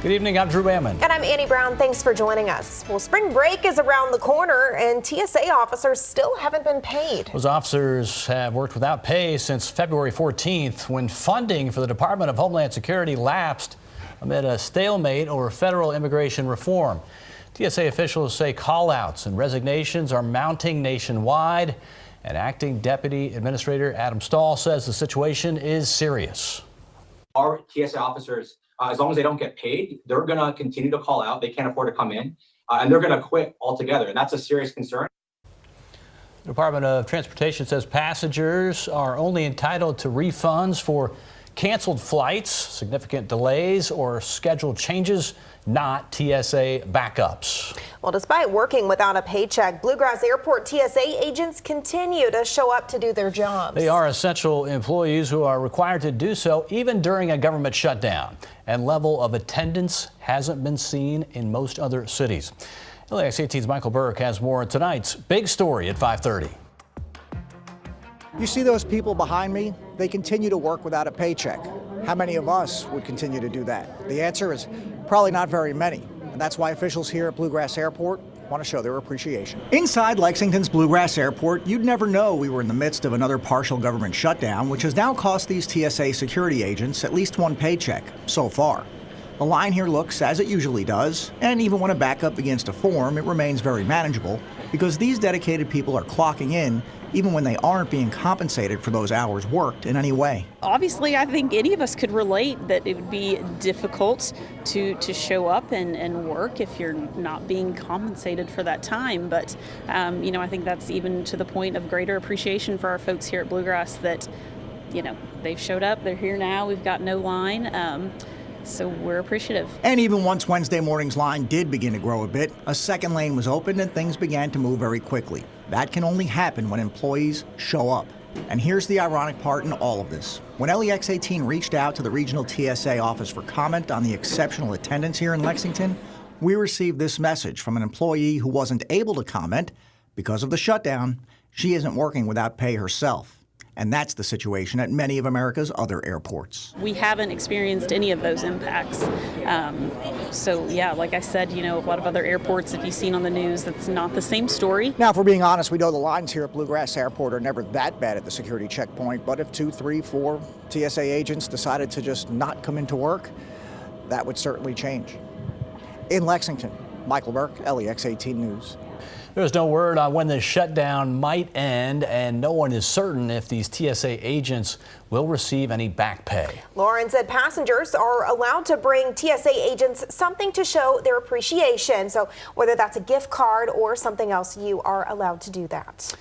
Good evening, I'm Drew Bammon. And I'm Annie Brown. Thanks for joining us. Well, spring break is around the corner and TSA officers still haven't been paid. Those officers have worked without pay since February 14th when funding for the Department of Homeland Security lapsed amid a stalemate over federal immigration reform. TSA officials say call-outs and resignations are mounting nationwide, and Acting Deputy Administrator Adam Stahl says the situation is serious. Our TSA officers, as long as they don't get paid, they're going to continue to call out. They can't afford to come in, and they're going to quit altogether. And that's a serious concern. The Department of Transportation says passengers are only entitled to refunds for canceled flights, significant delays, or schedule changes, not TSA backups. Well, despite working without a paycheck, Bluegrass Airport TSA agents continue to show up to do their jobs. They are essential employees who are required to do so even during a government shutdown. And level of attendance hasn't been seen in most other cities. LAX 18's Michael Burke has more on tonight's big story at 5:30. You see those people behind me? They continue to work without a paycheck. How many of us would continue to do that? The answer is probably not very many. And that's why officials here at Bluegrass Airport want to show their appreciation. Inside Lexington's Bluegrass Airport, you'd never know we were in the midst of another partial government shutdown, which has now cost these TSA security agents at least one paycheck so far. The line here looks as it usually does, and even when a backup begins to form, it remains very manageable because these dedicated people are clocking in even when they aren't being compensated for those hours worked in any way. Obviously, I think any of us could relate that it would be difficult to show up and work if you're not being compensated for that time. But, I think that's even to the point of greater appreciation for our folks here at Bluegrass that, they've showed up, they're here now, we've got no line. So we're appreciative. And even once Wednesday morning's line did begin to grow a bit, a second lane was opened and things began to move very quickly. That can only happen when employees show up. And here's the ironic part in all of this. When LAX 18 reached out to the regional TSA office for comment on the exceptional attendance here in Lexington, we received this message from an employee who wasn't able to comment because of the shutdown. She isn't working without pay herself. And that's the situation at many of America's other airports. We haven't experienced any of those impacts. Like I said, a lot of other airports, if you've seen on the news, that's not the same story. Now, if we're being honest, we know the lines here at Bluegrass Airport are never that bad at the security checkpoint, but if 2, 3, 4 TSA agents decided to just not come into work, that would certainly change. In Lexington, Michael Burke, LAX 18 News. There's no word on when the shutdown might end, and no one is certain if these TSA agents will receive any back pay. Lauren said passengers are allowed to bring TSA agents something to show their appreciation. So whether that's a gift card or something else, you are allowed to do that.